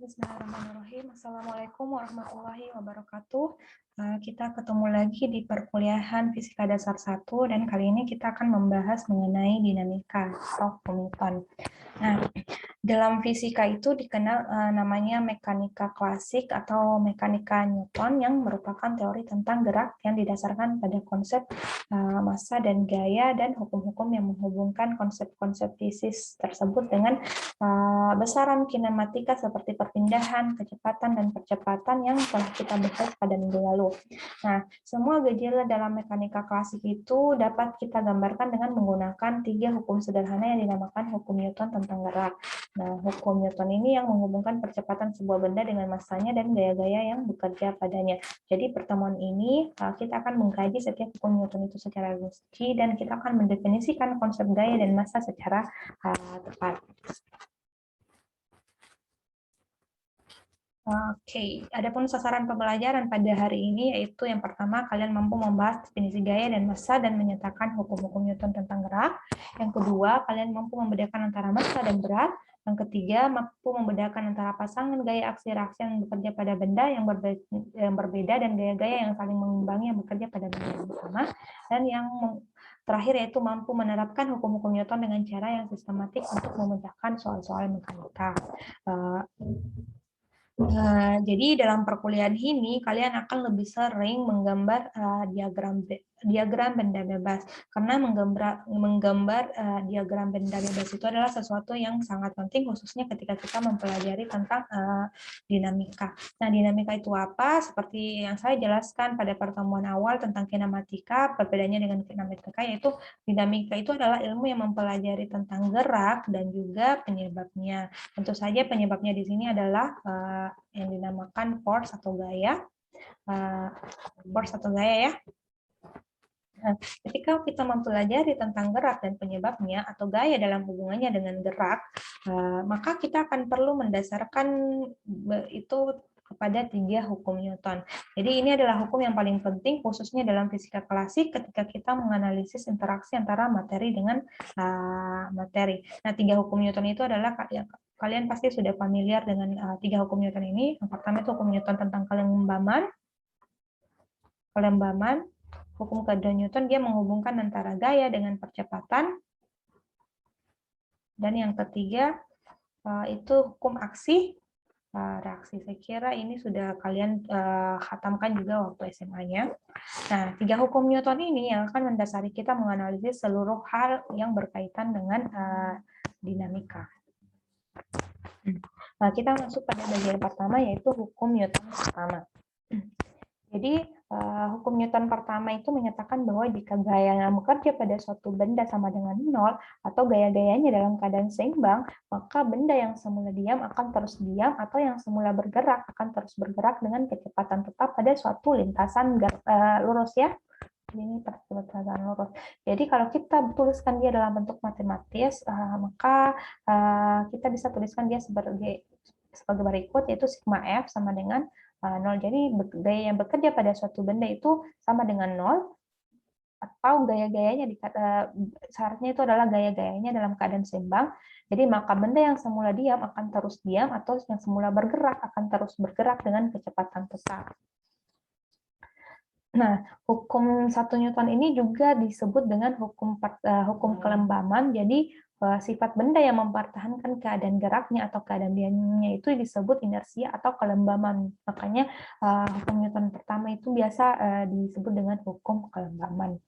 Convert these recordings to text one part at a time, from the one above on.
Bismillahirrahmanirrahim. Assalamualaikum warahmatullahi wabarakatuh. Kita ketemu lagi di perkuliahan Fisika Dasar 1 dan kali ini kita akan membahas mengenai dinamika atau Newton. Nah, dalam fisika itu dikenal namanya mekanika klasik atau mekanika Newton yang merupakan teori tentang gerak yang didasarkan pada konsep massa dan gaya dan hukum-hukum yang menghubungkan konsep-konsep fisis tersebut dengan besaran kinematika seperti perpindahan, kecepatan, dan percepatan yang telah kita bahas pada minggu lalu. Nah, semua gejala dalam mekanika klasik itu dapat kita gambarkan dengan menggunakan 3 hukum sederhana yang dinamakan hukum Newton tentang gerak. Nah, hukum Newton ini yang menghubungkan percepatan sebuah benda dengan massanya dan gaya-gaya yang bekerja padanya. Jadi, pertemuan ini kita akan mengkaji setiap hukum Newton itu secara rinci dan kita akan mendefinisikan konsep gaya dan massa secara tepat. Oke, adapun sasaran pembelajaran pada hari ini yaitu yang pertama kalian mampu membahas definisi gaya dan massa dan menyatakan hukum-hukum Newton tentang gerak. Yang kedua, kalian mampu membedakan antara massa dan berat. Yang ketiga, mampu membedakan antara pasangan gaya aksi reaksi yang bekerja pada benda yang berbeda dan gaya-gaya yang saling mengimbangi yang bekerja pada benda yang sama. Dan yang terakhir yaitu mampu menerapkan hukum-hukum Newton dengan cara yang sistematik untuk memecahkan soal-soal mekanika. Jadi dalam perkuliahan ini kalian akan lebih sering menggambar diagram benda bebas karena menggambar diagram benda bebas itu adalah sesuatu yang sangat penting khususnya ketika kita mempelajari tentang dinamika. Nah, dinamika itu apa? Seperti yang saya jelaskan pada pertemuan awal tentang kinematika, perbedaannya dengan kinematika yaitu dinamika itu adalah ilmu yang mempelajari tentang gerak dan juga penyebabnya. Tentu saja penyebabnya di sini adalah yang dinamakan force atau gaya. Ya. Nah, ketika kita mempelajari tentang gerak dan penyebabnya atau gaya dalam hubungannya dengan gerak, maka kita akan perlu mendasarkan itu kepada 3 hukum Newton. Jadi ini adalah hukum yang paling penting khususnya dalam fisika klasik ketika kita menganalisis interaksi antara materi dengan materi. Nah, 3 hukum Newton itu adalah kalian pasti sudah familiar dengan 3 hukum Newton ini. Yang pertama itu hukum Newton tentang kelembaman. Hukum kedua Newton dia menghubungkan antara gaya dengan percepatan. Dan yang ketiga itu hukum aksi reaksi. Saya kira ini sudah kalian khatamkan juga waktu SMA-nya. Nah, 3 hukum Newton ini yang akan mendasari kita menganalisis seluruh hal yang berkaitan dengan dinamika. Nah, kita masuk pada bagian pertama yaitu hukum Newton pertama. Jadi, hukum Newton pertama itu menyatakan bahwa jika gaya yang bekerja pada suatu benda sama dengan 0 atau gaya-gayanya dalam keadaan seimbang, maka benda yang semula diam akan terus diam atau yang semula bergerak akan terus bergerak dengan kecepatan tetap pada suatu lintasan lurus ya. Ini percepatan lurus. Jadi kalau kita tuliskan dia dalam bentuk matematis, maka kita bisa tuliskan dia sebagai berikut, yaitu sigma F sama dengan 0. Jadi gaya yang bekerja pada suatu benda itu sama dengan 0, atau gaya-gayanya syaratnya itu adalah gaya-gayanya dalam keadaan seimbang. Jadi maka benda yang semula diam akan terus diam atau yang semula bergerak akan terus bergerak dengan kecepatan tetap. Nah, hukum 1 Newton ini juga disebut dengan hukum kelembaman. Jadi sifat benda yang mempertahankan keadaan geraknya atau keadaan diamnya itu disebut inersia atau kelembaman. Makanya hukum Newton pertama itu biasa disebut dengan hukum kelembaman.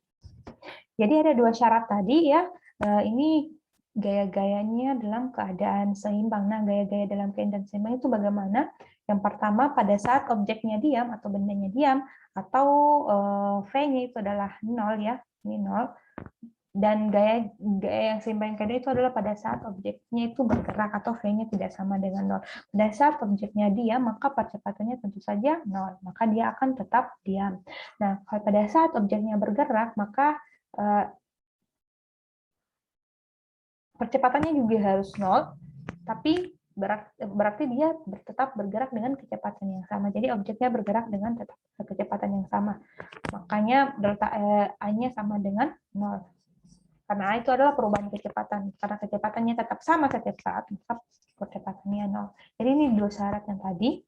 Jadi ada 2 syarat tadi ya. Ini gaya-gayanya dalam keadaan seimbang. Nah, gaya-gaya dalam keadaan seimbang itu bagaimana? Yang pertama, pada saat objeknya diam atau bendanya diam, atau V-nya itu adalah 0 ya, ini 0. Dan gaya yang seimbang kedua itu adalah pada saat objeknya itu bergerak atau V-nya tidak sama dengan 0. Pada saat objeknya diam, maka percepatannya tentu saja 0, maka dia akan tetap diam. Nah, pada saat objeknya bergerak, maka percepatannya juga harus 0, tapi berarti dia tetap bergerak dengan kecepatan yang sama. Jadi objeknya bergerak dengan kecepatan yang sama. Makanya delta A-nya sama dengan 0. Karena itu adalah perubahan kecepatan. Karena kecepatannya tetap sama setiap saat, maka kecepatannya 0. Jadi ini dua syarat yang tadi,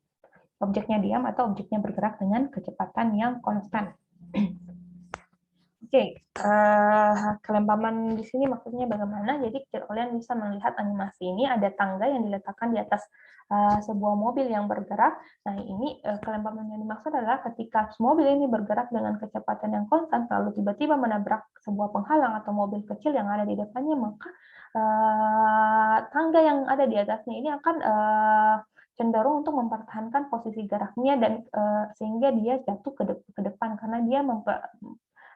objeknya diam atau objeknya bergerak dengan kecepatan yang konstan. Oke, kelembaman di sini maksudnya bagaimana? Jadi kalian bisa melihat animasi ini, ada tangga yang diletakkan di atas sebuah mobil yang bergerak. Nah, ini kelembaman yang dimaksud adalah ketika mobil ini bergerak dengan kecepatan yang konstan, lalu tiba-tiba menabrak sebuah penghalang atau mobil kecil yang ada di depannya, maka tangga yang ada di atasnya ini akan cenderung untuk mempertahankan posisi geraknya dan sehingga dia jatuh ke depan karena dia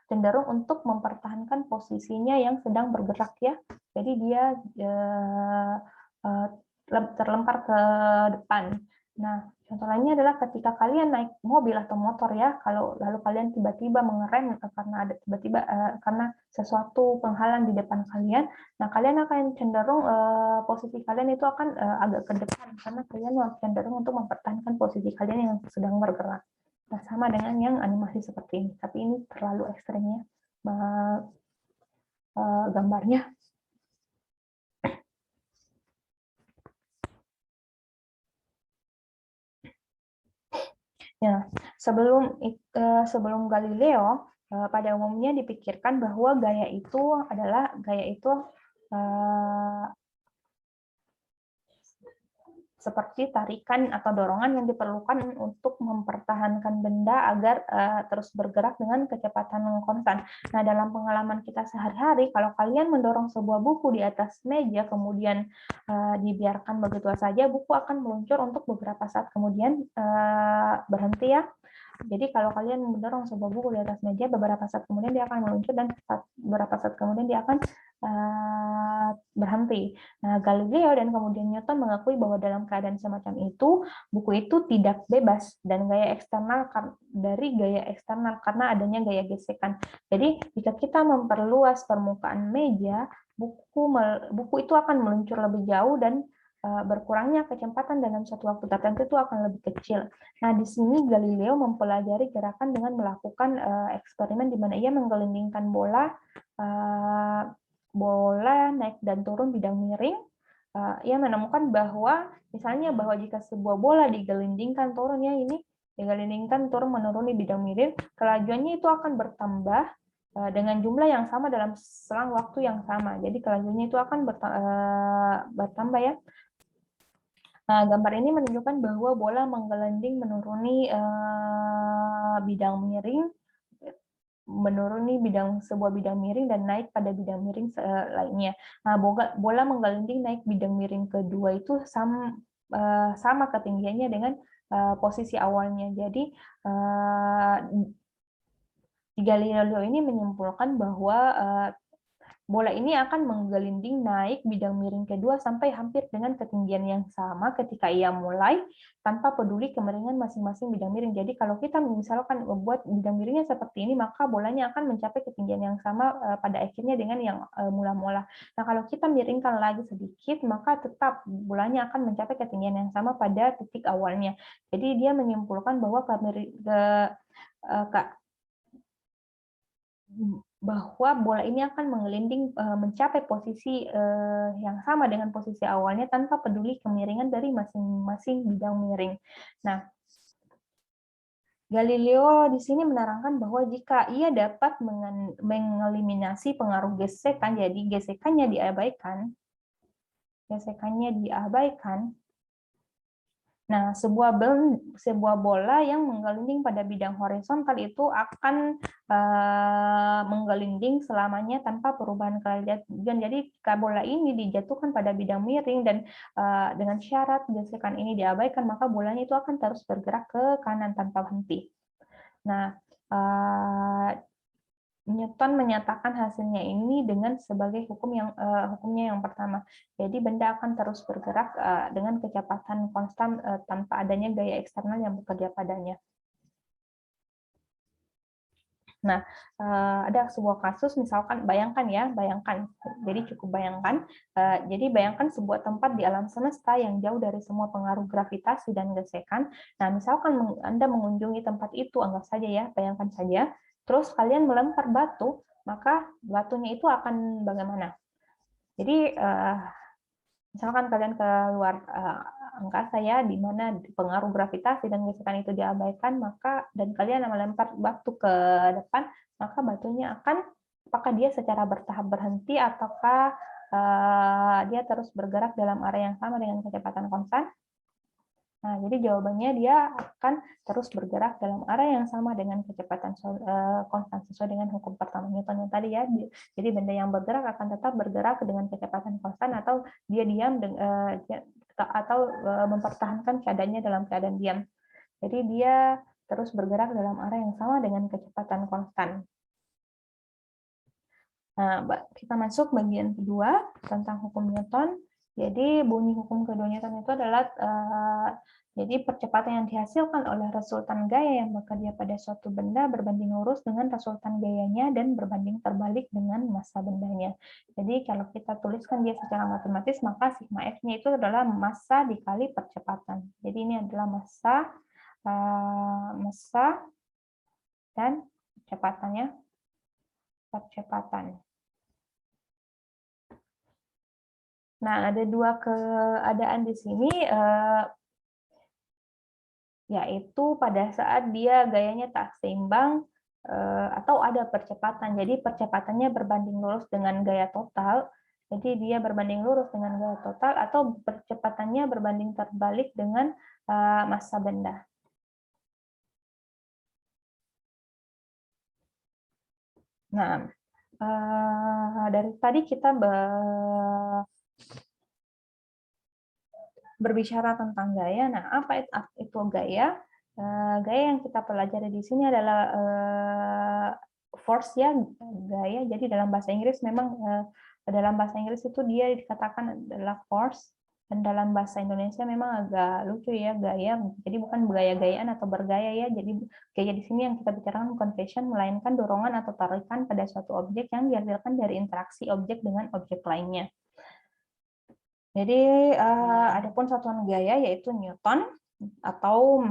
cenderung untuk mempertahankan posisinya yang sedang bergerak ya. Jadi dia terlempar ke depan. Nah, contoh lainnya adalah ketika kalian naik mobil atau motor ya, kalau lalu kalian tiba-tiba mengerem karena ada tiba-tiba karena sesuatu penghalang di depan kalian, nah kalian akan cenderung posisi kalian itu akan agak ke depan karena kalian cenderung untuk mempertahankan posisi kalian yang sedang bergerak. Nah, sama dengan yang animasi seperti ini, tapi ini terlalu ekstrimnya gambarnya. Ya, sebelum Galileo, pada umumnya dipikirkan bahwa gaya itu seperti tarikan atau dorongan yang diperlukan untuk mempertahankan benda agar terus bergerak dengan kecepatan konstan. Nah, dalam pengalaman kita sehari-hari, kalau kalian mendorong sebuah buku di atas meja, kemudian dibiarkan begitu saja, buku akan meluncur untuk beberapa saat kemudian berhenti ya. Jadi kalau kalian mendorong sebuah buku di atas meja, beberapa saat kemudian dia akan meluncur dan beberapa saat kemudian dia akan berhenti. Nah, Galileo dan kemudian Newton mengakui bahwa dalam keadaan semacam itu, buku itu tidak bebas dan gaya eksternal dari gaya eksternal karena adanya gaya gesekan. Jadi jika kita memperluas permukaan meja, buku itu akan meluncur lebih jauh dan berkurangnya kecepatan dalam suatu waktu tertentu itu akan lebih kecil. Nah, di sini Galileo mempelajari gerakan dengan melakukan eksperimen di mana ia menggelindingkan bola naik dan turun bidang miring. Ia menemukan bahwa misalnya bahwa jika sebuah bola digelindingkan turunnya ini digelindingkan turun menuruni bidang miring, kelajuannya itu akan bertambah dengan jumlah yang sama dalam selang waktu yang sama. Jadi kelajuannya itu akan bertambah ya. Nah, gambar ini menunjukkan bahwa bola menggelinding menuruni sebuah bidang miring dan naik pada bidang miring lainnya. Nah, bola menggelinding naik bidang miring kedua itu sama ketinggiannya dengan posisi awalnya. Jadi Galileo ini menyimpulkan bahwa bola ini akan menggelinding naik bidang miring kedua sampai hampir dengan ketinggian yang sama ketika ia mulai, tanpa peduli kemiringan masing-masing bidang miring. Jadi kalau kita misalkan membuat bidang miringnya seperti ini, maka bolanya akan mencapai ketinggian yang sama pada akhirnya dengan yang mula-mula. Nah, kalau kita miringkan lagi sedikit, maka tetap bolanya akan mencapai ketinggian yang sama pada titik awalnya. Jadi dia menyimpulkan bahwa bahwa bola ini akan menggelinding mencapai posisi yang sama dengan posisi awalnya tanpa peduli kemiringan dari masing-masing bidang miring. Nah, Galileo di sini menerangkan bahwa jika ia dapat mengeliminasi pengaruh gesekan, jadi gesekannya diabaikan. Nah, sebuah bola yang menggelinding pada bidang horizontal itu akan menggelinding selamanya tanpa perubahan kelajuan. Jadi, jika bola ini dijatuhkan pada bidang miring dan dengan syarat gesekan ini diabaikan, maka bolanya itu akan terus bergerak ke kanan tanpa henti. Nah, Newton menyatakan hasilnya ini dengan sebagai hukumnya yang pertama. Jadi benda akan terus bergerak dengan kecepatan konstan tanpa adanya gaya eksternal yang bekerja padanya. Nah, ada sebuah kasus, misalkan bayangkan, jadi cukup bayangkan. Jadi bayangkan sebuah tempat di alam semesta yang jauh dari semua pengaruh gravitasi dan gesekan. Nah, misalkan Anda mengunjungi tempat itu, anggap saja ya, bayangkan saja. Terus kalian melempar batu, maka batunya itu akan bagaimana? Jadi misalkan kalian ke luar angkasa ya, di mana pengaruh gravitasi dan gesekan itu diabaikan, maka dan kalian melempar batu ke depan, maka batunya akan, apakah dia secara bertahap berhenti ataukah dia terus bergerak dalam area yang sama dengan kecepatan konstan? Nah, jadi jawabannya dia akan terus bergerak dalam area yang sama dengan kecepatan konstan sesuai dengan hukum pertama Newton yang tadi ya. Jadi benda yang bergerak akan tetap bergerak dengan kecepatan konstan atau dia diam atau mempertahankan keadaannya dalam keadaan diam. Jadi dia terus bergerak dalam area yang sama dengan kecepatan konstan. Nah, kita masuk bagian kedua tentang hukum Newton. Jadi bunyi hukum kedua Newton itu adalah jadi percepatan yang dihasilkan oleh resultan gaya yang bekerja pada suatu benda berbanding lurus dengan resultan gayanya dan berbanding terbalik dengan massa bendanya. Jadi kalau kita tuliskan dia secara matematis, maka sigma F-nya itu adalah massa dikali percepatan. Jadi ini adalah massa dan percepatan. Nah, ada dua keadaan di sini, yaitu pada saat dia gayanya tak seimbang atau ada percepatan. Jadi percepatannya berbanding lurus dengan gaya total. Jadi dia berbanding lurus dengan gaya total atau percepatannya berbanding terbalik dengan massa benda. Nah, dari tadi kita berbicara tentang gaya. Nah, apa itu gaya? Gaya yang kita pelajari di sini adalah force ya, gaya. Jadi dalam bahasa Inggris memang dalam bahasa Inggris itu dia dikatakan adalah force, dan dalam bahasa Indonesia memang agak lucu ya, gaya. Jadi bukan gaya-gayaan atau bergaya ya. Jadi gaya di sini yang kita bicarakan bukan fashion, melainkan dorongan atau tarikan pada suatu objek yang dihasilkan dari interaksi objek dengan objek lainnya. Jadi adapun satuan gaya yaitu Newton atau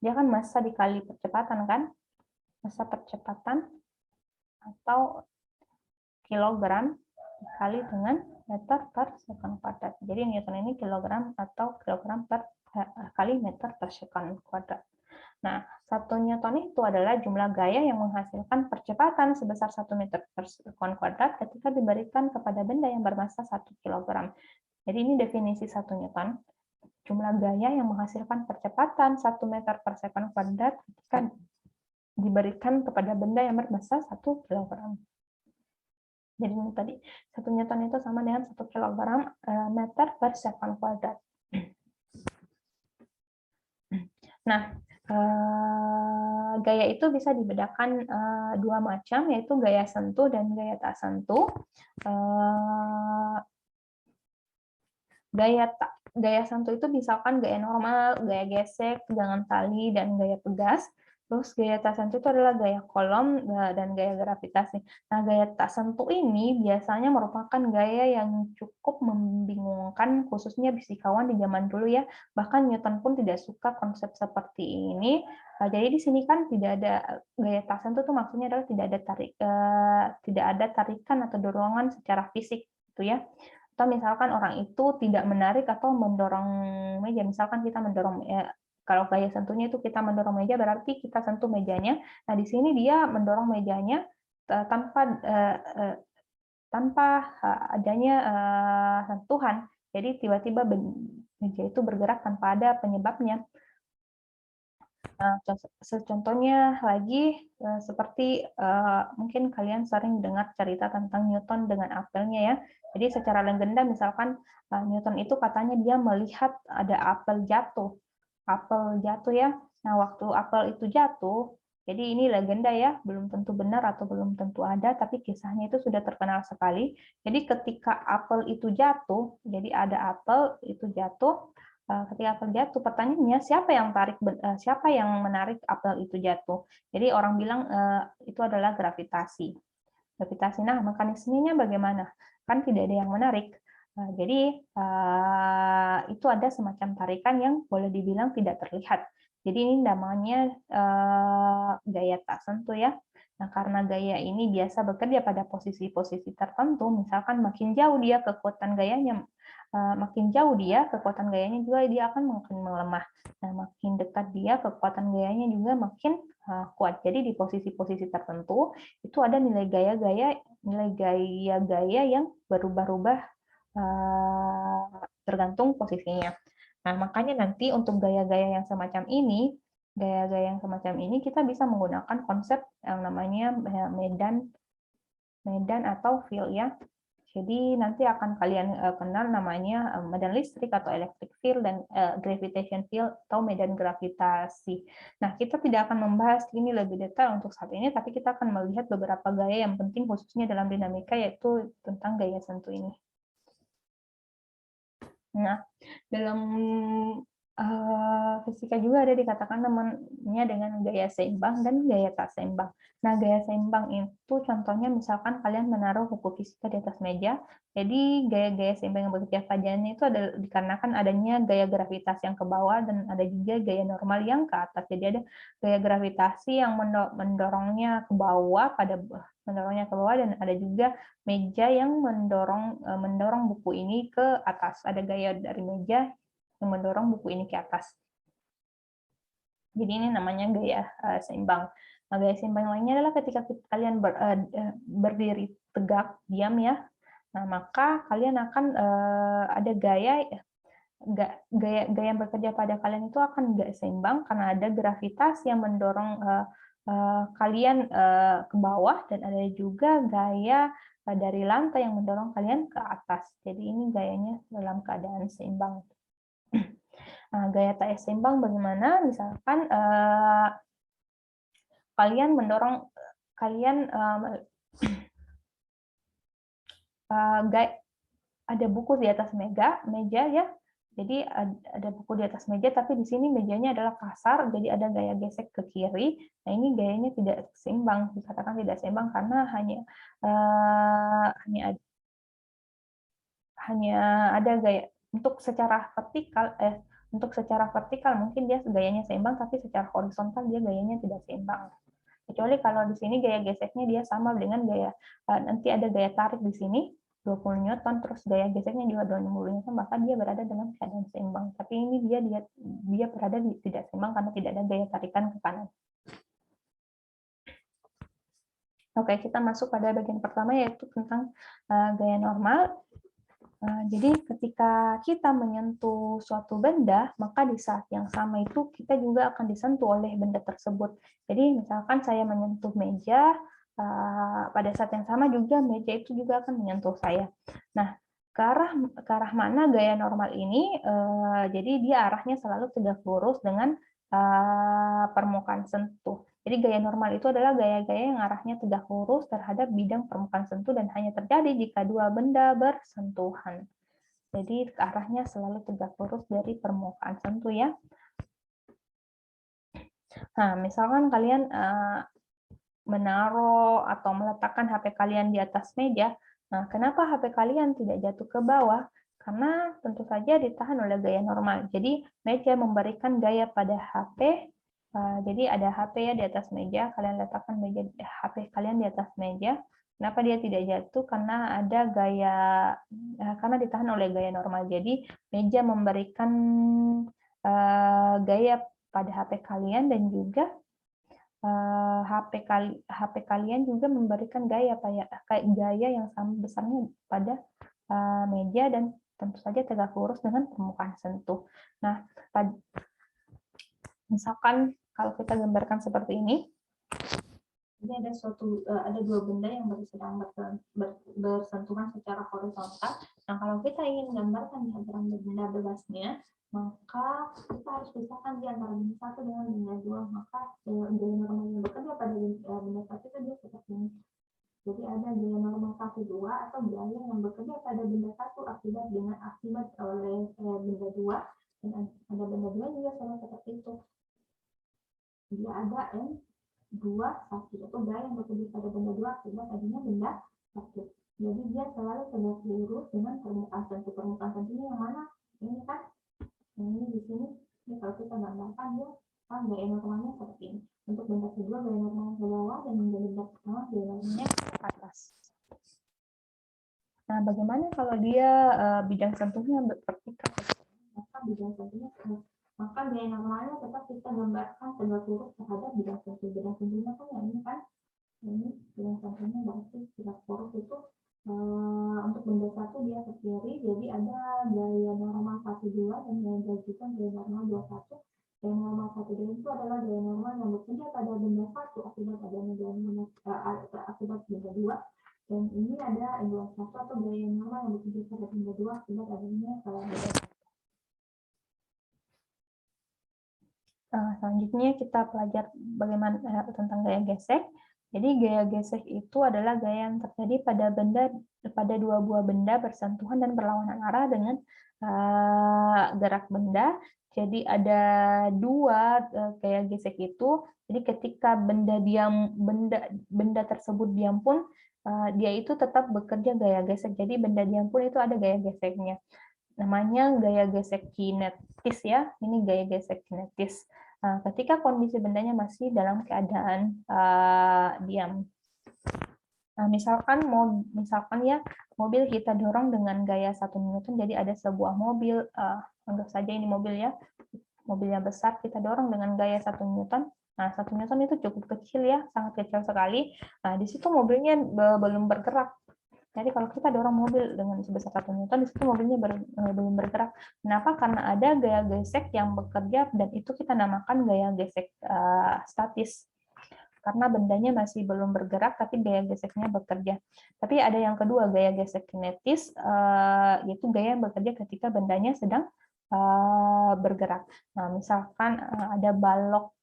dia kan massa dikali percepatan kan, massa percepatan atau kilogram dikali dengan meter per sekon kuadrat. Jadi Newton ini kilogram atau kilogram per kali meter per sekon kuadrat. Nah, 1 Newton itu adalah jumlah gaya yang menghasilkan percepatan sebesar 1 meter per sekon kuadrat ketika diberikan kepada benda yang bermassa 1 kg. Jadi ini definisi 1 Newton. Jumlah gaya yang menghasilkan percepatan 1 meter per sekon kuadrat ketika diberikan kepada benda yang bermassa 1 kg. Jadi ini tadi 1 Newton itu sama dengan 1 kg meter per sekon kuadrat. Nah, gaya itu bisa dibedakan dua macam, yaitu gaya sentuh dan gaya tak sentuh. Gaya sentuh itu misalkan gaya normal, gaya gesek, gangan tali, dan gaya pegas. Terus gaya tak sentuh itu adalah gaya kolom dan gaya gravitasi. Nah, gaya tak sentuh ini biasanya merupakan gaya yang cukup membingungkan, khususnya fisikawan di zaman dulu ya. Bahkan Newton pun tidak suka konsep seperti ini. Jadi di sini kan tidak ada gaya tak sentuh itu maksudnya adalah tidak ada tarikan atau dorongan secara fisik gitu ya. Atau misalkan orang itu tidak menarik atau mendorong meja. Misalkan kita mendorong kalau gaya sentuhnya itu kita mendorong meja, berarti kita sentuh mejanya. Nah, di sini dia mendorong mejanya tanpa adanya sentuhan. Jadi tiba-tiba meja itu bergerak tanpa ada penyebabnya. Nah, contohnya lagi seperti mungkin kalian sering dengar cerita tentang Newton dengan apelnya ya. Jadi secara legenda misalkan Newton itu katanya dia melihat ada apel jatuh ya. Nah, waktu apel itu jatuh, jadi ini legenda ya, belum tentu benar atau belum tentu ada, tapi kisahnya itu sudah terkenal sekali. Jadi ketika apel itu jatuh, jadi ada apel itu jatuh, ketika apel jatuh, pertanyaannya siapa yang menarik apel itu jatuh? Jadi orang bilang itu adalah gravitasi. Nah, mekanismenya bagaimana? Kan tidak ada yang menarik. Jadi itu ada semacam tarikan yang boleh dibilang tidak terlihat. Jadi ini namanya gaya tak sentuh ya. Nah, karena gaya ini biasa bekerja pada posisi-posisi tertentu, misalkan makin jauh dia kekuatan gayanya, kekuatan gayanya juga dia akan makin melemah. Nah, makin dekat dia, kekuatan gayanya juga makin kuat. Jadi di posisi-posisi tertentu itu ada nilai gaya-gaya yang berubah-ubah tergantung posisinya. Nah, makanya nanti untuk gaya-gaya yang semacam ini kita bisa menggunakan konsep yang namanya medan atau field ya. Jadi nanti akan kalian kenal namanya medan listrik atau electric field dan gravitation field atau medan gravitasi. Nah, kita tidak akan membahas ini lebih detail untuk saat ini, tapi kita akan melihat beberapa gaya yang penting khususnya dalam dinamika, yaitu tentang gaya sentuh ini. Nah, dalam fisika juga ada dikatakan namanya dengan gaya seimbang dan gaya tak seimbang. Nah, gaya seimbang itu contohnya misalkan kalian menaruh buku fisika di atas meja. Jadi gaya-gaya seimbang yang bekerja padanya itu adalah dikarenakan adanya gaya gravitasi yang ke bawah dan ada juga gaya normal yang ke atas. Jadi ada gaya gravitasi yang mendorongnya ke bawah dan ada juga meja yang mendorong buku ini ke atas. Ada gaya dari meja yang mendorong buku ini ke atas. Jadi ini namanya gaya seimbang. Nah, gaya seimbang lainnya adalah ketika kalian berdiri tegak, diam ya. Nah, maka kalian akan ada gaya yang bekerja pada kalian itu akan nggak seimbang karena ada gravitasi yang mendorong kalian ke bawah dan ada juga gaya dari lantai yang mendorong kalian ke atas. Jadi ini gayanya dalam keadaan seimbang. Nah, gaya tak seimbang bagaimana? Misalkan kalian mendorong ada buku di atas meja ya. Jadi ada buku di atas meja, tapi di sini mejanya adalah kasar, jadi ada gaya gesek ke kiri. Nah, ini gayanya tidak seimbang, dikatakan tidak seimbang karena hanya ada gaya untuk secara vertikal mungkin dia gayanya seimbang, tapi secara horizontal dia gayanya tidak seimbang. Kecuali kalau di sini gaya geseknya dia sama dengan gaya nanti ada gaya tarik di sini 20 Newton, terus gaya geseknya juga 20 Newton, maka dia berada dalam keadaan seimbang. Tapi ini dia berada tidak seimbang karena tidak ada gaya tarikan ke kanan. Oke, kita masuk pada bagian pertama yaitu tentang gaya normal. Jadi ketika kita menyentuh suatu benda, maka di saat yang sama itu kita juga akan disentuh oleh benda tersebut. Jadi misalkan saya menyentuh meja, pada saat yang sama juga meja itu juga akan menyentuh saya. Nah, ke arah mana gaya normal ini? Jadi dia arahnya selalu tegak lurus dengan permukaan sentuh. Jadi gaya normal itu adalah gaya-gaya yang arahnya tegak lurus terhadap bidang permukaan sentuh dan hanya terjadi jika dua benda bersentuhan. Jadi arahnya selalu tegak lurus dari permukaan sentuh ya. Nah, misalkan kalian menaruh atau meletakkan HP kalian di atas meja. Nah, kenapa HP kalian tidak jatuh ke bawah? Karena tentu saja ditahan oleh gaya normal. Jadi meja memberikan gaya pada HP. Jadi ada HP ya di atas meja, kalian letakkan HP kalian di atas meja. Kenapa dia tidak jatuh? Karena ada karena ditahan oleh gaya normal. Jadi meja memberikan gaya pada HP kalian dan juga HP kalian juga memberikan gaya yang sama besarnya pada meja dan tentu saja tegak lurus dengan permukaan sentuh. Nah, misalkan kalau kita gambarkan seperti ini, ada dua benda yang sedang bersentuhan secara horizontal. Nah, kalau kita ingin gambarkan diagram benda bebasnya, maka kita harus pisahkan di antara benda satu dengan benda dua. Maka gaya normal yang bekerja pada benda satu itu dia seperti ini. Jadi ada gaya normal 1, 2 atau gaya yang bekerja pada benda satu akibat oleh benda dua, dan ada benda dua juga sama seperti itu. Dia ada M2, 1 itu gaya yang bekerja pada benda dua akibat adanya benda satu. Jadi dia selalu tegak lurus dengan permukaan sentuh. Permukaan sentuhnya yang mana? Ini kan? Ini di sini. Ini kalau kita gambarkan dia ke atas. Nah, bagaimana kalau dia bidang sentuhnya vertikal? Maka gaya normalnya tetap kita gambarkan tegak lurus terhadap bidang sentuh. Bidang sentuhnya kan yang ini kan, ini bidang sentuhnya berarti tegak lurus itu untuk benda satu dia ke kiri, jadi ada gaya normal 12 dan gaya gajikan gaya normal 21. Gaya normal 12 itu adalah gaya normal yang bekerja pada benda satu akibat adanya gaya normal akibat benda dua. Dan ini ada N21 atau gaya normal yang bekerja pada benda dua akibat adanya benda. Selanjutnya kita pelajari bagaimana tentang gaya gesek. Jadi gaya gesek itu adalah gaya yang terjadi pada dua buah benda bersentuhan dan berlawanan arah dengan gerak benda. Jadi ada dua gaya gesek itu. Jadi ketika benda tersebut diam pun dia itu tetap bekerja gaya gesek. Jadi benda diam pun itu ada gaya geseknya. Namanya gaya gesek kinetis ya. Ini gaya gesek kinetis. Ketika kondisi bendanya masih dalam keadaan diam. Nah, misalkan ya mobil kita dorong dengan gaya 1 Newton, jadi ada sebuah mobil, anggap saja ini mobil ya, mobilnya besar, kita dorong dengan gaya 1 Newton. Nah, 1 Newton itu cukup kecil ya, sangat kecil sekali. Nah, di situ mobilnya belum bergerak. Jadi kalau kita dorong mobil dengan sebesar 1 Newton, di situ mobilnya belum bergerak. Kenapa? Karena ada gaya gesek yang bekerja, dan itu kita namakan gaya gesek statis. Karena bendanya masih belum bergerak, tapi gaya geseknya bekerja. Tapi ada yang kedua, gaya gesek kinetis, yaitu gaya yang bekerja ketika bendanya sedang bergerak. Nah, misalkan ada balok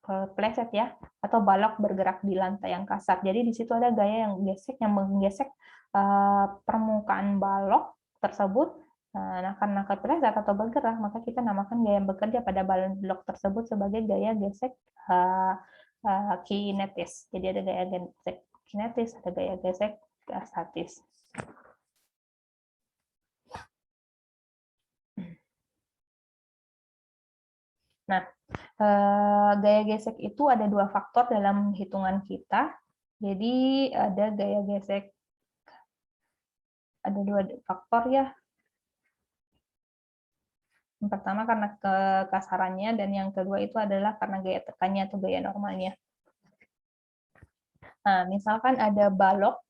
kepleset ya, atau balok bergerak di lantai yang kasar. Jadi di situ ada gaya yang menggesek permukaan balok tersebut. Nah, karena kepleset atau bergerak, maka kita namakan gaya yang bekerja pada balok tersebut sebagai gaya gesek kinetis. Jadi ada gaya gesek kinetis, ada gaya gesek statis. Nah, gaya gesek itu ada dua faktor dalam hitungan kita. Jadi ada gaya gesek, ada dua faktor ya. Yang pertama karena kekasarannya, dan yang kedua itu adalah karena gaya tekannya atau gaya normalnya. Nah, misalkan ada balok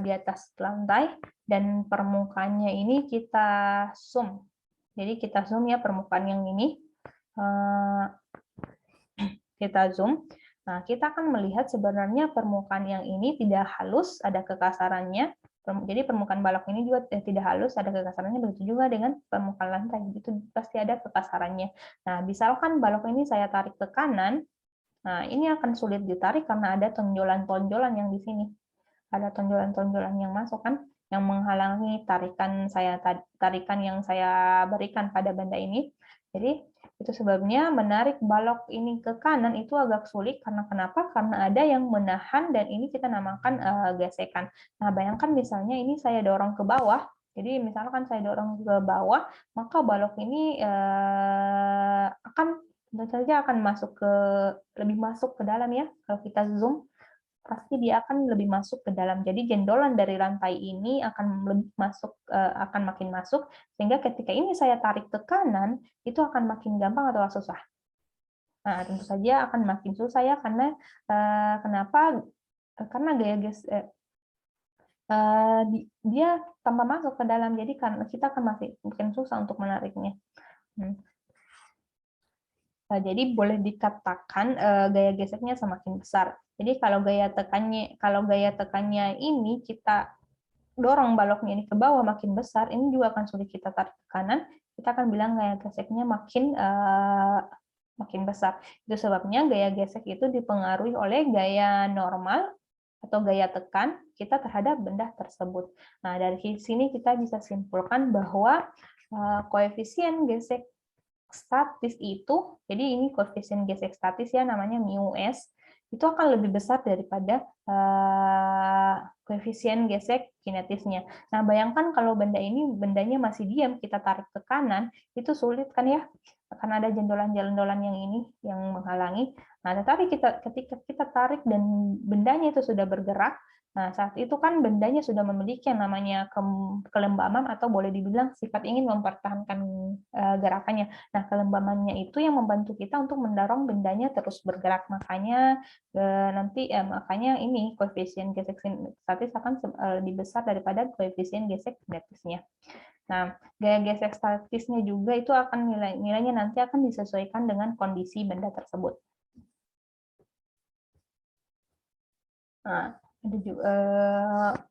di atas lantai dan permukaannya ini kita zoom. Jadi kita zoom ya permukaan yang ini. Kita zoom. Nah, kita akan melihat sebenarnya permukaan yang ini tidak halus, ada kekasarannya. Jadi permukaan balok ini juga tidak halus, ada kekasarannya. Begitu juga dengan permukaan lantai, itu pasti ada kekasarannya. Nah, misalkan balok ini saya tarik ke kanan, nah ini akan sulit ditarik karena ada tonjolan-tonjolan yang di sini. Ada tonjolan-tonjolan yang masuk kan, yang menghalangi tarikan yang saya berikan pada benda ini. Jadi itu sebabnya menarik balok ini ke kanan itu agak sulit. Karena kenapa? Karena ada yang menahan, dan ini kita namakan gesekan. Nah, bayangkan misalnya ini saya dorong ke bawah. Jadi misalkan saya dorong ke bawah, maka balok ini tentu saja akan lebih masuk ke dalam ya. Kalau kita zoom, pasti dia akan lebih masuk ke dalam. Jadi jendolan dari rantai ini akan makin masuk, sehingga ketika ini saya tarik ke kanan, itu akan makin gampang atau susah. Nah, tentu saja akan makin susah ya, karena kenapa? Karena gaya dia tanpa masuk ke dalam, jadi karena kita akan makin susah untuk menariknya. Jadi boleh dikatakan gaya geseknya semakin besar. Jadi kalau gaya tekannya ini kita dorong baloknya ini ke bawah makin besar, ini juga akan sulit kita tarik ke kanan. Kita akan bilang gaya geseknya makin besar. Itu sebabnya gaya gesek itu dipengaruhi oleh gaya normal atau gaya tekan kita terhadap benda tersebut. Nah, dari sini kita bisa simpulkan bahwa koefisien gesek statis itu, jadi ini koefisien gesek statis ya, namanya μs, itu akan lebih besar daripada koefisien gesek kinetisnya. Nah, bayangkan kalau bendanya masih diam, kita tarik ke kanan, itu sulit kan ya, karena ada jendolan-jendolan yang ini yang menghalangi. Nah, tetapi ketika kita tarik dan bendanya itu sudah bergerak, Nah, saat itu kan bendanya sudah memiliki yang namanya kelembaman atau boleh dibilang sifat ingin mempertahankan gerakannya. Nah, kelembamannya itu yang membantu kita untuk mendorong bendanya terus bergerak. Makanya makanya ini koefisien gesek statis akan lebih besar daripada koefisien gesek kinetisnya. Nah, gaya gesek statisnya juga itu akan nilainya nanti akan disesuaikan dengan kondisi benda tersebut. Nah,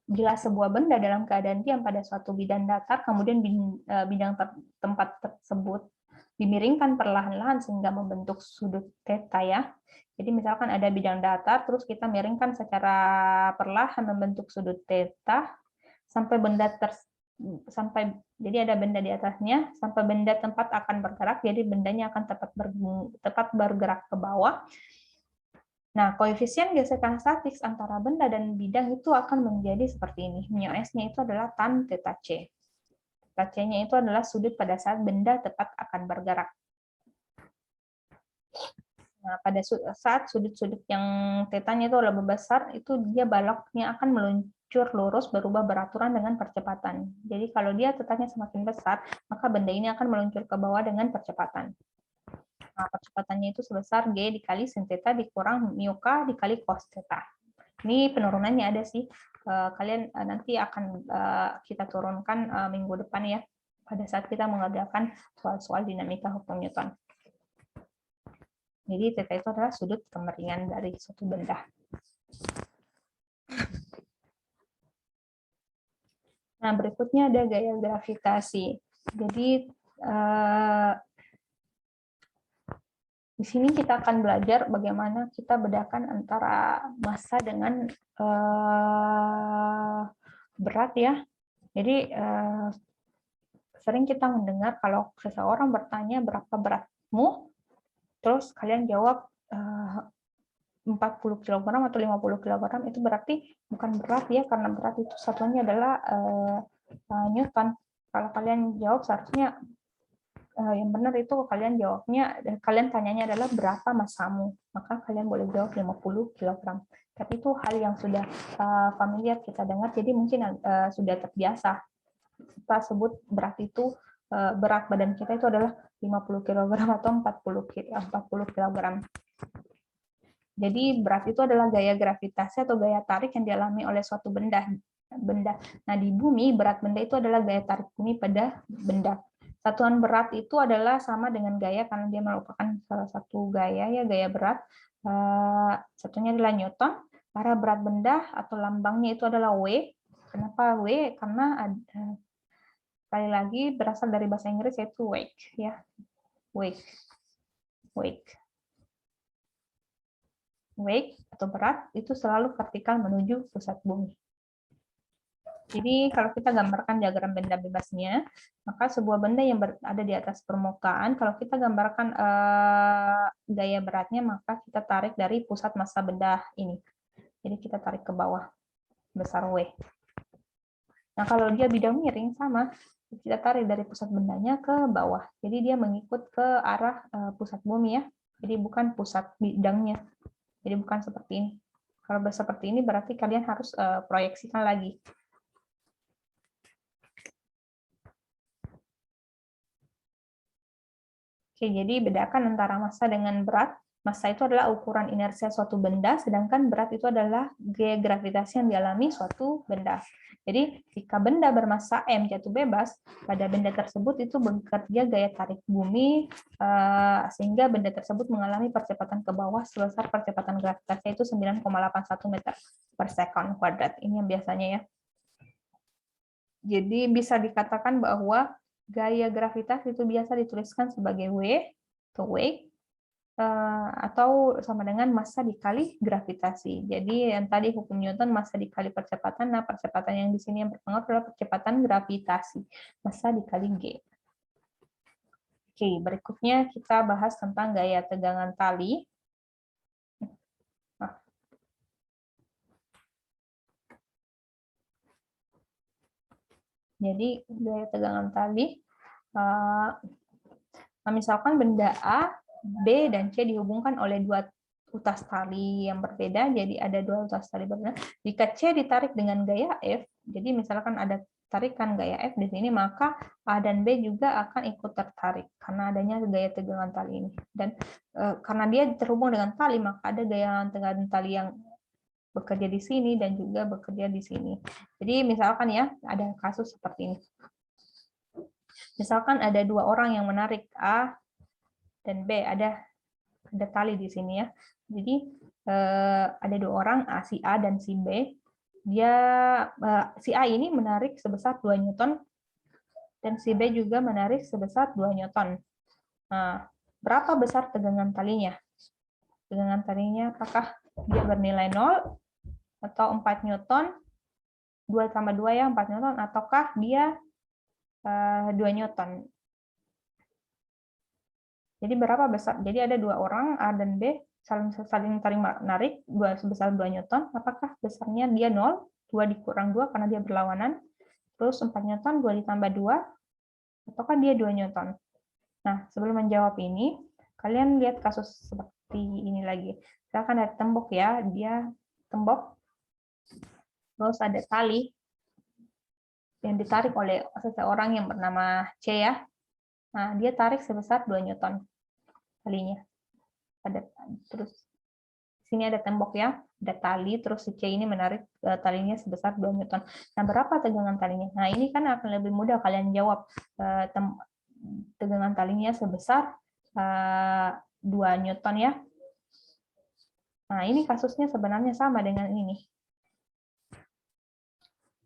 bila sebuah benda dalam keadaan diam pada suatu bidang datar, kemudian bidang tempat tersebut dimiringkan perlahan-lahan sehingga membentuk sudut theta ya. Jadi misalkan ada bidang datar, terus kita miringkan secara perlahan membentuk sudut theta sampai jadi ada benda di atasnya sampai benda tempat akan bergerak, jadi bendanya akan tepat bergerak ke bawah. Nah, koefisien gesekan statis antara benda dan bidang itu akan menjadi seperti ini. Mu S-nya itu adalah tan theta C. Theta C-nya itu adalah sudut pada saat benda tepat akan bergerak. Nah, pada saat sudut-sudut yang tetanya itu lebih besar, itu dia baloknya akan meluncur lurus berubah beraturan dengan percepatan. Jadi kalau dia tetanya semakin besar, maka benda ini akan meluncur ke bawah dengan percepatan. Nah, percepatannya itu sebesar G dikali sin theta dikurang mu K dikali cos theta. Ini penurunannya ada sih. Kalian nanti akan kita turunkan minggu depan ya, pada saat kita mengerjakan soal-soal dinamika hukum Newton. Jadi theta itu adalah sudut kemiringan dari suatu benda. Nah, berikutnya ada gaya gravitasi. Jadi di sini kita akan belajar bagaimana kita bedakan antara massa dengan berat ya. Jadi sering kita mendengar kalau seseorang bertanya berapa beratmu, terus kalian jawab 40 kg atau 50 kg, itu berarti bukan berat ya, karena berat itu satuannya adalah Newton. Kalau kalian jawab seharusnya yang benar itu kalian tanyanya adalah berapa massamu, maka kalian boleh jawab 50 kg. Tapi itu hal yang sudah familiar kita dengar, jadi mungkin sudah terbiasa. Kita sebut berat itu berat badan kita itu adalah 50 kg atau 40 kg. Jadi berat itu adalah gaya gravitasi atau gaya tarik yang dialami oleh suatu benda. Nah, di bumi berat benda itu adalah gaya tarik bumi pada benda. Satuan berat itu adalah sama dengan gaya karena dia merupakan salah satu gaya ya, gaya berat. Satunya adalah Newton. Para berat benda atau lambangnya itu adalah W. Kenapa W? Karena sekali lagi berasal dari bahasa Inggris yaitu weight ya. Weight atau berat itu selalu vertikal menuju pusat bumi. Jadi kalau kita gambarkan diagram benda bebasnya, maka sebuah benda yang berada di atas permukaan, kalau kita gambarkan gaya beratnya, maka kita tarik dari pusat massa benda ini. Jadi kita tarik ke bawah, besar W. Nah kalau dia bidang miring, sama. Kita tarik dari pusat bendanya ke bawah. Jadi dia mengikut ke arah pusat bumi ya. Jadi bukan pusat bidangnya. Jadi bukan seperti ini. Kalau seperti ini berarti kalian harus proyeksikan lagi. Oke, jadi bedakan antara massa dengan berat. Massa itu adalah ukuran inersia suatu benda, sedangkan berat itu adalah gaya gravitasi yang dialami suatu benda. Jadi, jika benda bermassa M jatuh bebas, pada benda tersebut itu bekerja gaya tarik bumi, sehingga benda tersebut mengalami percepatan ke bawah sebesar percepatan gravitasi itu 9,81 meter per second kuadrat. Ini yang biasanya ya. Jadi, bisa dikatakan bahwa gaya gravitasi itu biasa dituliskan sebagai W atau weight atau sama dengan massa dikali gravitasi. Jadi yang tadi hukum Newton massa dikali percepatan, nah percepatan yang di sini yang berpengaruh adalah percepatan gravitasi, massa dikali G. Oke, berikutnya kita bahas tentang gaya tegangan tali. Jadi gaya tegangan tali, misalkan benda A, B, dan C dihubungkan oleh dua utas tali yang berbeda, jadi ada 2 utas tali berbeda. Jika C ditarik dengan gaya F, jadi misalkan ada tarikan gaya F di sini, maka A dan B juga akan ikut tertarik karena adanya gaya tegangan tali ini. Dan karena dia terhubung dengan tali, maka ada gaya tegangan tali yang bekerja di sini dan juga bekerja di sini. Jadi misalkan ya, ada kasus seperti ini. Misalkan ada 2 orang yang menarik A dan B, ada tali di sini ya. Jadi ada 2 orang, si A dan si B. Si A ini menarik sebesar 2 Newton dan si B juga menarik sebesar 2 Newton. Nah, berapa besar tegangan talinya? Tegangan talinya apakah dia bernilai 0 atau 4 Newton? 2 tambah 2 ya, 4 Newton, ataukah dia 2 Newton? Jadi berapa besar? Jadi ada 2 orang, A dan B, saling tarik menarik, sebesar 2 Newton. Apakah besarnya dia 0, 2 dikurang 2 karena dia berlawanan, terus 4 Newton, 2 ditambah 2, ataukah dia 2 Newton? Nah, sebelum menjawab ini, kalian lihat kasus seperti ini lagi. Misalkan ada tembok ya, dia tembok, terus ada tali yang ditarik oleh seseorang yang bernama C ya. Nah, dia tarik sebesar 2 Newton talinya. Terus sini ada tembok ya, ada tali, terus si C ini menarik talinya sebesar 2 Newton. Nah, berapa tegangan talinya? Nah, ini kan akan lebih mudah kalian jawab. Tegangan talinya sebesar 2 Newton ya. Nah, ini kasusnya sebenarnya sama dengan ini.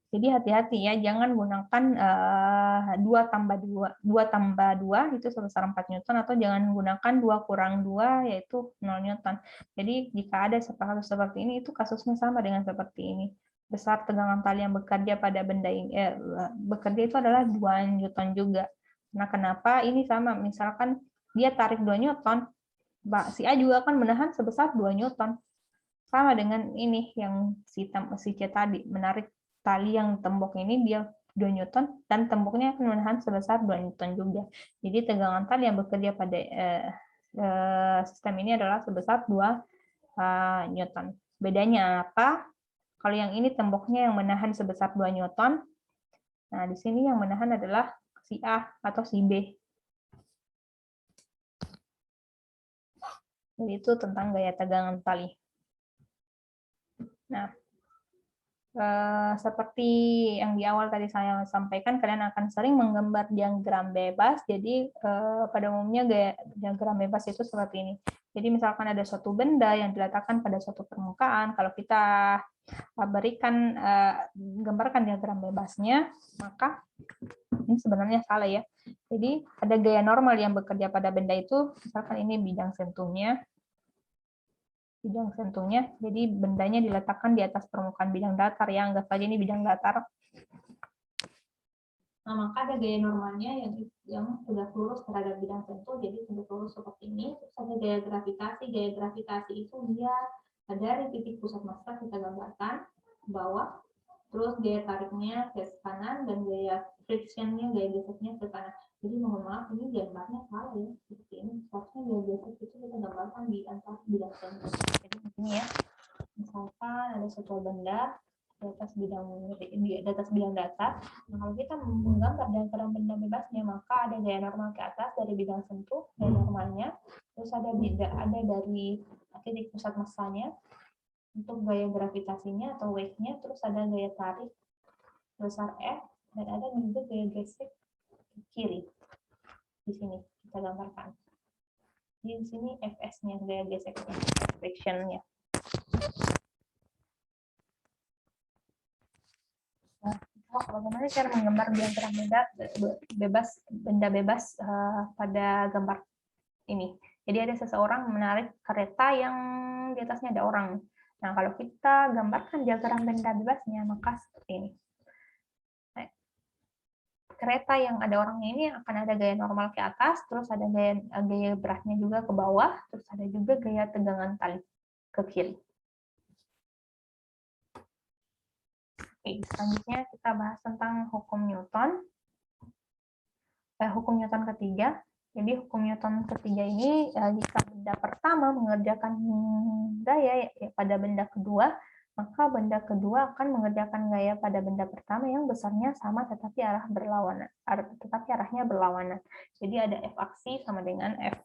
Jadi hati-hati ya, jangan gunakan 2 tambah 2 itu sebesar 4 Newton, atau jangan gunakan 2 kurang 2 yaitu 0 Newton. Jadi jika ada kasus seperti ini, itu kasusnya sama dengan seperti ini. Besar tegangan tali yang bekerja pada benda ini, bekerja itu adalah 2 Newton juga. Nah, kenapa ini sama? Misalkan dia tarik 2 Newton, si A juga akan menahan sebesar 2 Newton. Sama dengan ini yang si C tadi, menarik tali yang tembok ini dia 2 Newton dan temboknya akan menahan sebesar 2 Newton juga. Jadi tegangan tali yang bekerja pada sistem ini adalah sebesar 2 Newton. Bedanya apa? Kalau yang ini temboknya yang menahan sebesar 2 Newton. Nah, di sini yang menahan adalah si A atau si B. Jadi itu tentang gaya tegangan tali. Nah, seperti yang di awal tadi saya sampaikan, kalian akan sering menggambar diagram bebas. Jadi pada umumnya diagram bebas itu seperti ini. Jadi misalkan ada suatu benda yang diletakkan pada suatu permukaan, kalau kita gambarkan diagram bebasnya, maka ini sebenarnya salah ya. Jadi ada gaya normal yang bekerja pada benda itu, misalkan ini bidang sentumnya. Jadi bendanya diletakkan di atas permukaan bidang datar ya, anggap saja ini bidang datar. Nah, maka ada gaya normalnya yang tegak lurus terhadap bidang sentuh, jadi tegak lurus seperti ini. Terus ada gaya gravitasi itu dia dari titik pusat massa kita gambarkan ke bawah, terus gaya tariknya ke kanan dan gaya frictionnya, gaya geseknya ke kanan. Jadi mohon maaf, ini gambarnya salah ya, seperti ini. Seharusnya gaya gesek itu kita gambarkan di antara bidang sentuh. Jadi ini ya, misalkan ada suatu benda di atas bidang datar. Nah, kalau kita menggambar diagram benda bebasnya, maka ada gaya normal ke atas dari bidang sentuh, gaya normalnya, terus ada dari titik pusat massanya untuk gaya gravitasinya atau wave-nya, terus ada gaya tarik besar F, dan ada juga gaya gesek ke kiri. Di sini kita gambarkan. Di sini Fs-nya, gaya geseknya, friction-nya. Bagaimana cara menggambar diagram benda bebas pada gambar ini? Jadi ada seseorang menarik kereta yang di atasnya ada orang. Nah, kalau kita gambarkan diagram benda bebasnya, maka seperti ini. Kereta yang ada orangnya ini akan ada gaya normal ke atas, terus ada gaya beratnya juga ke bawah, terus ada juga gaya tegangan tali ke kiri. Oke, selanjutnya kita bahas tentang hukum Newton. Hukum Newton ketiga, Jadi hukum Newton ketiga ini, jika benda pertama mengerjakan gaya pada benda kedua, maka benda kedua akan mengerjakan gaya pada benda pertama yang besarnya sama tetapi arahnya berlawanan. Jadi ada F aksi sama dengan F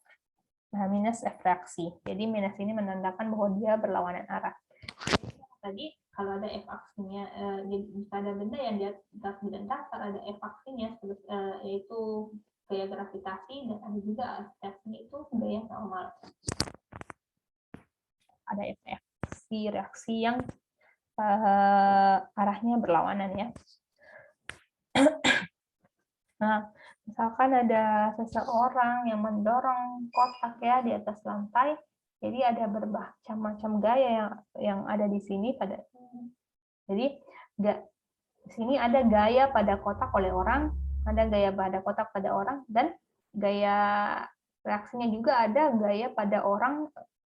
minus F reaksi. Jadi minus ini menandakan bahwa dia berlawanan arah. Jadi tadi kalau ada F aksinya, jika ada benda yang di atas bidang dasar ada F aksinya, yaitu gaya gravitasi, dan ada juga reaksinya itu gaya normal. Ada reaksi yang arahnya berlawanan ya. Nah, misalkan ada seseorang yang mendorong kotak ya di atas lantai, jadi ada bermacam-macam gaya yang ada di sini jadi di sini ada gaya pada kotak oleh orang, ada gaya pada kotak pada orang, dan gaya reaksinya juga ada gaya pada orang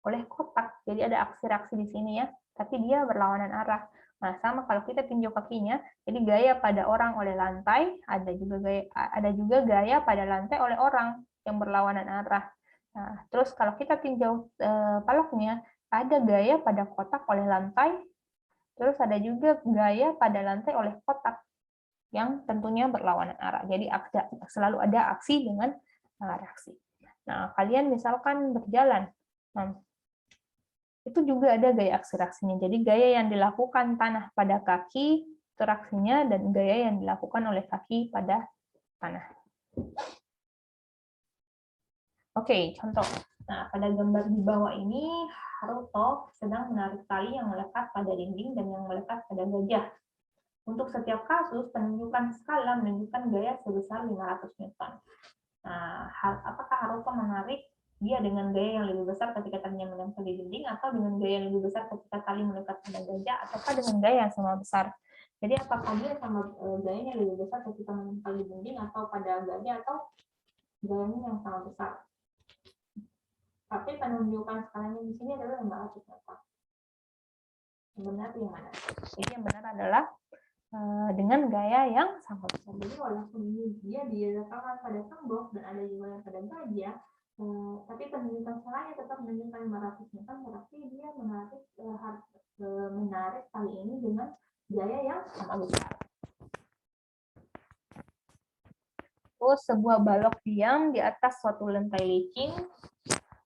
oleh kotak. Jadi ada aksi reaksi di sini ya, tapi dia berlawanan arah. Nah, sama kalau kita tinjau kakinya, jadi gaya pada orang oleh lantai, ada juga gaya pada lantai oleh orang yang berlawanan arah. Nah, terus kalau kita tinjau baloknya, ada gaya pada kotak oleh lantai, terus ada juga gaya pada lantai oleh kotak yang tentunya berlawanan arah. Jadi selalu ada aksi dengan reaksi. Nah, kalian misalkan berjalan, itu juga ada gaya aksi reaksinya. Jadi gaya yang dilakukan tanah pada kaki itu reaksinya, dan gaya yang dilakukan oleh kaki pada tanah. Oke, contoh. Nah, pada gambar di bawah ini Haruto sedang menarik tali yang melekat pada dinding dan yang melekat pada gajah. Untuk setiap kasus, penunjukan skala menunjukkan gaya sebesar 500 Newton. Nah, apakah Haruto menarik dia dengan gaya yang lebih besar ketika talinya menempel di dinding, atau dengan gaya yang lebih besar ketika tali melekat pada gajah, ataukah dengan gaya yang sama besar? Jadi apakah dia sama gayanya lebih besar ketika menempel di dinding atau pada gajah, atau gayanya yang sama besar? Tapi penunjukan skalanya di sini adalah 500 Newton. Yang benar yang mana? Jadi yang benar adalah dengan gaya yang sama besar. Jadi walaupun ini dia diletakkan pada tembok dan ada juga yang pada gajah, tapi penunjukan skalanya tetap menunjukkan 500 Newton, berarti dia menarik kali ini dengan gaya yang sama besar. Terus sebuah balok diam di atas suatu lantai licin,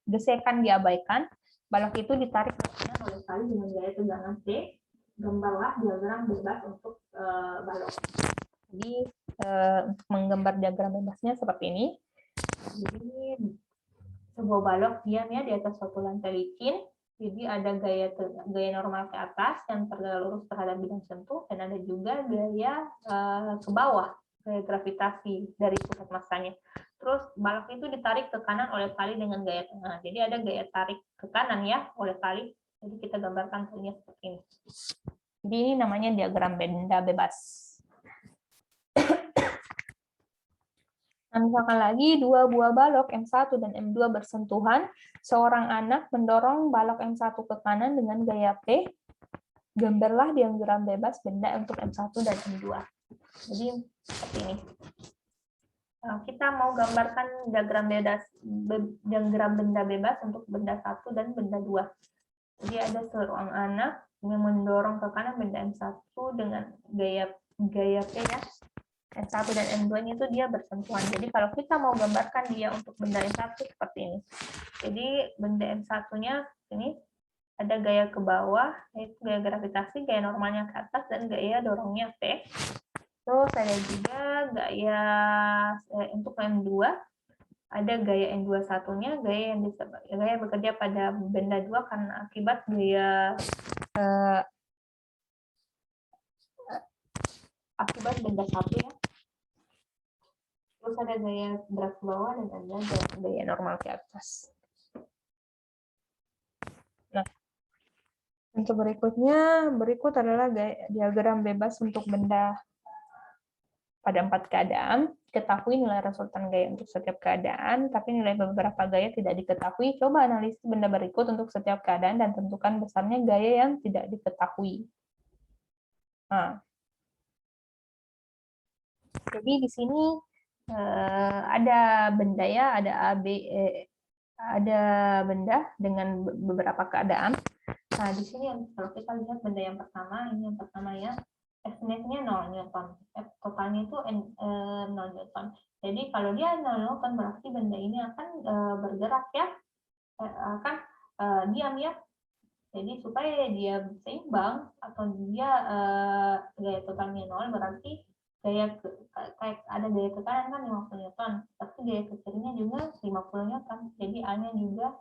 gesekan diabaikan, balok itu ditarik ke kanan oleh tali dengan gaya tegangan T. Gambarlah diagram bebas untuk balok. Jadi untuk menggambar diagram bebasnya seperti ini. Jadi sebuah balok diam ya di atas suatu lantai licin. Jadi ada gaya normal ke atas yang tegak lurus terhadap bidang sentuh, dan ada juga gaya ke bawah, gaya gravitasi dari pusat massanya. Terus balok itu ditarik ke kanan oleh tali dengan gaya tengah. Jadi ada gaya tarik ke kanan ya oleh tali. Jadi kita gambarkan talinya seperti ini. Jadi ini namanya diagram benda bebas. Nah, misalkan lagi dua buah balok M1 dan M2 bersentuhan, seorang anak mendorong balok M1 ke kanan dengan gaya P. Gambarlah diagram bebas benda untuk M1 dan M2. Jadi seperti ini. Kita mau gambarkan diagram benda bebas untuk benda 1 dan benda 2. Jadi ada seorang anak yang mendorong ke kanan benda M1 dengan gaya P ya. M1 dan M2-nya itu dia bersentuhan. Jadi kalau kita mau gambarkan dia untuk benda M1 seperti ini. Jadi benda M1-nya ini ada gaya ke bawah, yaitu gaya gravitasi, gaya normalnya ke atas, dan gaya dorongnya P. Terus ada juga gaya untuk M2, ada gaya M2 satunya, gaya bekerja pada benda 2 karena akibat gaya akibat benda 1 ya. Terus ada gaya berat ke bawah dan ada gaya normal ke atas. Nah, untuk berikut adalah diagram bebas untuk benda pada 4 keadaan. Ketahui nilai resultan gaya untuk setiap keadaan, tapi nilai beberapa gaya tidak diketahui. Coba analisis benda berikut untuk setiap keadaan dan tentukan besarnya gaya yang tidak diketahui. Nah, jadi di sini ada benda ya, ada ada benda dengan beberapa keadaan. Nah, di sini kalau kita lihat benda yang pertama, ini yang pertama ya, F-net-nya 0 Newton, F totalnya itu 0 Newton. Jadi kalau dia 0 Newton berarti benda ini akan bergerak ya, akan diam ya. Jadi supaya dia seimbang atau dia gaya totalnya 0 berarti kayak ada gaya ke kanan kan 50 Newton, tapi gaya ke kirinya juga 50 Newton. Jadi A-nya juga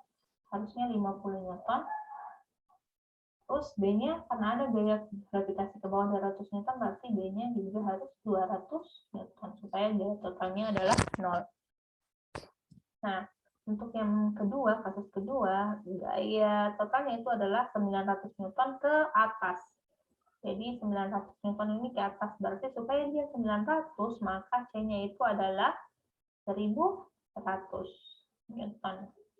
harusnya 50 Newton. Terus B-nya karena ada gaya gravitasi ke bawah 200 Newton, berarti B-nya juga harus 200 Newton supaya gaya totalnya adalah 0. Nah, untuk yang kedua, kasus kedua, gaya totalnya itu adalah 900 Newton ke atas. Jadi 900 Newton ini ke atas, berarti supaya dia 900, maka C-nya itu adalah 1100 Newton.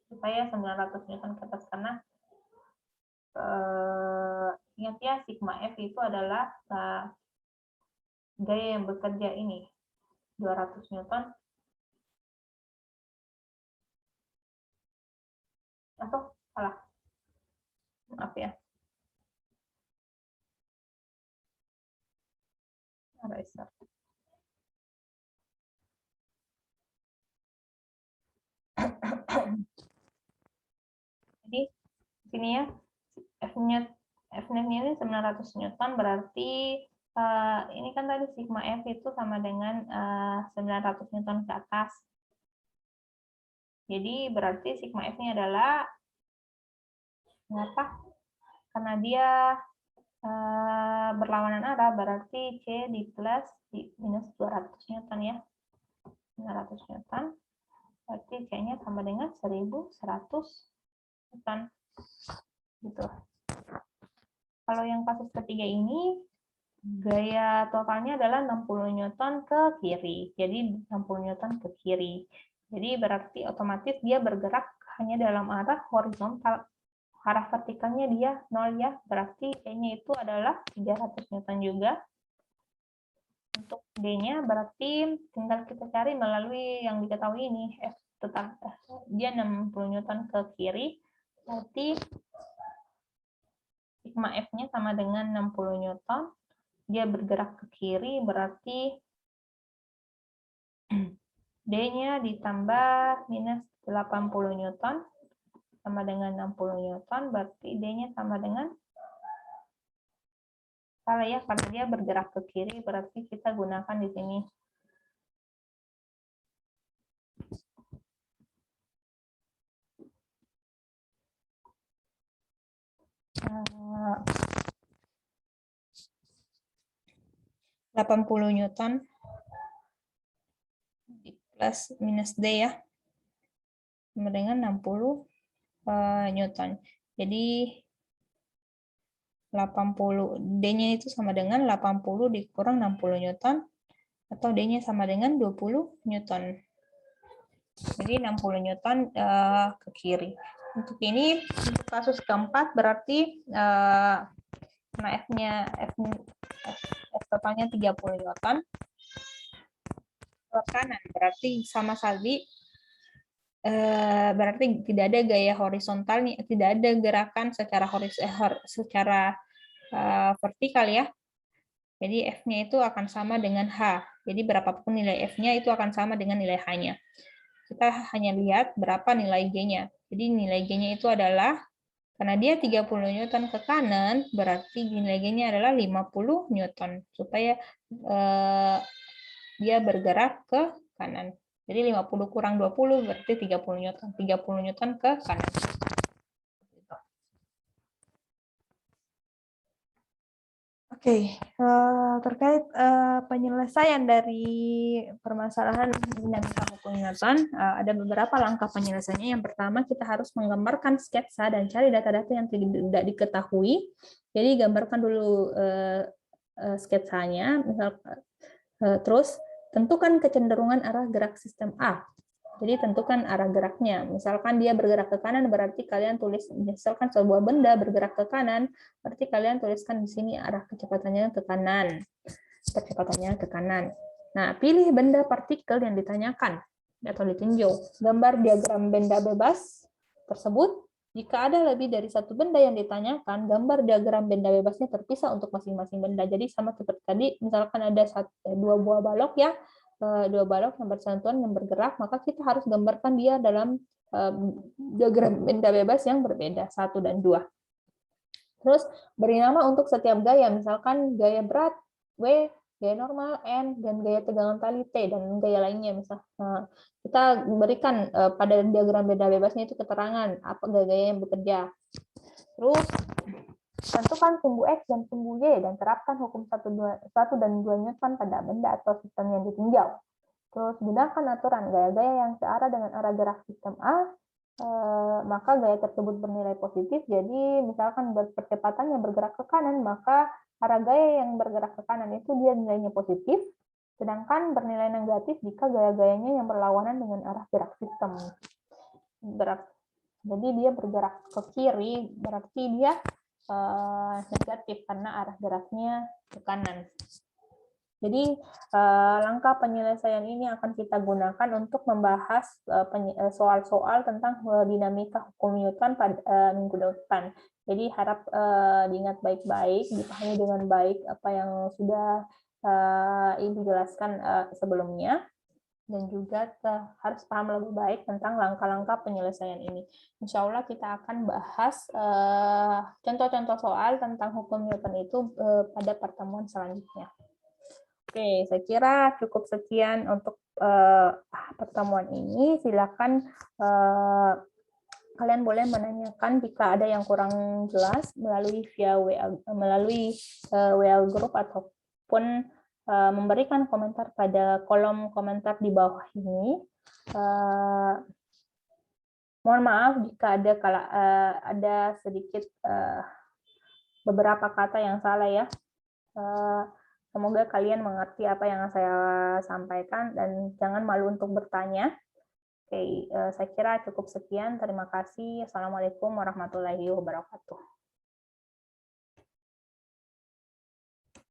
Supaya 900 Newton ke atas, karena ingat ya, sigma F itu adalah gaya yang bekerja ini, 200 Newton. Atau salah? Maaf ya. Eraser. Jadi sini ya, F-net ini 900 Newton, berarti ini kan tadi sigma F itu sama dengan 900 Newton ke atas. Jadi berarti sigma F-nya adalah kenapa? Karena dia berlawanan arah, berarti C di plus di minus 200 Newton ya. 900 Newton, berarti C-nya sama dengan 1100 Newton. Gitu. Kalau yang kasus ketiga ini, gaya totalnya adalah 60 Newton ke kiri. Jadi 60 Newton ke kiri. Jadi berarti otomatis dia bergerak hanya dalam arah horizontal. Arah vertikalnya dia 0 ya. Berarti E-nya itu adalah 300 Newton juga. Untuk D-nya berarti tinggal kita cari melalui yang diketahui ini. F tetap dia 60 Newton ke kiri. Berarti sigma F-nya sama dengan 60 Newton. Dia bergerak ke kiri, berarti D-nya ditambah minus 80 Newton sama dengan 60 Newton, berarti D-nya sama dengan, salah ya, karena dia bergerak ke kiri, berarti kita gunakan di sini. Uh, 80 Newton plus minus D ya, sama dengan 60 Newton. Jadi 80 D-nya itu sama dengan 80 dikurang 60 Newton, atau D-nya sama dengan 20 Newton. Jadi 60 Newton ke kiri. Untuk ini, untuk kasus keempat berarti nah F-nya F totalnya 30 Newton ke kanan, berarti sama sekali berarti tidak ada gaya horizontal nih, tidak ada gerakan secara vertikal ya. Jadi F-nya itu akan sama dengan H. Jadi berapapun nilai F-nya itu akan sama dengan nilai H-nya. Kita hanya lihat berapa nilai G-nya. Jadi nilai G-nya itu adalah, karena dia 30 Newton ke kanan, berarti nilai G-nya adalah 50 Newton. Supaya dia bergerak ke kanan. Jadi 50 kurang 20 berarti 30 Newton. 30 Newton ke kanan. Oke, terkait penyelesaian dari permasalahan dinamika hukum Newton, ada beberapa langkah penyelesaiannya. Yang pertama, kita harus menggambarkan sketsa dan cari data-data yang tidak diketahui. Jadi gambarkan dulu sketsanya, terus tentukan kecenderungan arah gerak sistem A. Jadi tentukan arah geraknya. Misalkan dia bergerak ke kanan, berarti kalian tulis, misalkan sebuah benda bergerak ke kanan, berarti kalian tuliskan di sini arah kecepatannya ke kanan. Kecepatannya ke kanan. Nah, pilih benda partikel yang ditanyakan atau ditinjau. Gambar diagram benda bebas tersebut. Jika ada lebih dari satu benda yang ditanyakan, gambar diagram benda bebasnya terpisah untuk masing-masing benda. Jadi sama seperti tadi, misalkan ada dua buah balok ya, dua balok yang bersentuhan yang bergerak, maka kita harus gambarkan dia dalam diagram benda bebas yang berbeda, 1 dan 2. Terus beri nama untuk setiap gaya, misalkan gaya berat W, gaya normal N, dan gaya tegangan tali T, dan gaya lainnya. Misal, kita berikan pada diagram benda bebasnya itu keterangan apa gaya yang bekerja. Terus tentukan sumbu X dan sumbu Y dan terapkan hukum 1 dan 2 Newton pada benda atau sistem yang ditinjau. Terus gunakan aturan gaya-gaya yang searah dengan arah gerak sistem A, maka gaya tersebut bernilai positif. Jadi misalkan percepatannya bergerak ke kanan, maka arah gaya yang bergerak ke kanan itu dia nilainya positif, sedangkan bernilai negatif jika gaya-gayanya yang berlawanan dengan arah gerak sistem. Jadi dia bergerak ke kiri, berarti dia negatif karena arah geraknya ke kanan. Jadi langkah penyelesaian ini akan kita gunakan untuk membahas soal-soal tentang dinamika hukum Newton pada minggu depan. Jadi harap diingat baik-baik, dipahami dengan baik apa yang sudah Ibu jelaskan sebelumnya, dan juga harus paham lebih baik tentang langkah-langkah penyelesaian ini. Insya Allah kita akan bahas contoh-contoh soal tentang hukum Newton itu pada pertemuan selanjutnya. Oke, saya kira cukup sekian untuk pertemuan ini. Silakan kalian boleh menanyakan jika ada yang kurang jelas melalui WA group ataupun memberikan komentar pada kolom komentar di bawah ini. Mohon maaf jika ada sedikit beberapa kata yang salah ya. Semoga kalian mengerti apa yang saya sampaikan dan jangan malu untuk bertanya. Oke, saya kira cukup sekian. Terima kasih. Assalamualaikum warahmatullahi wabarakatuh.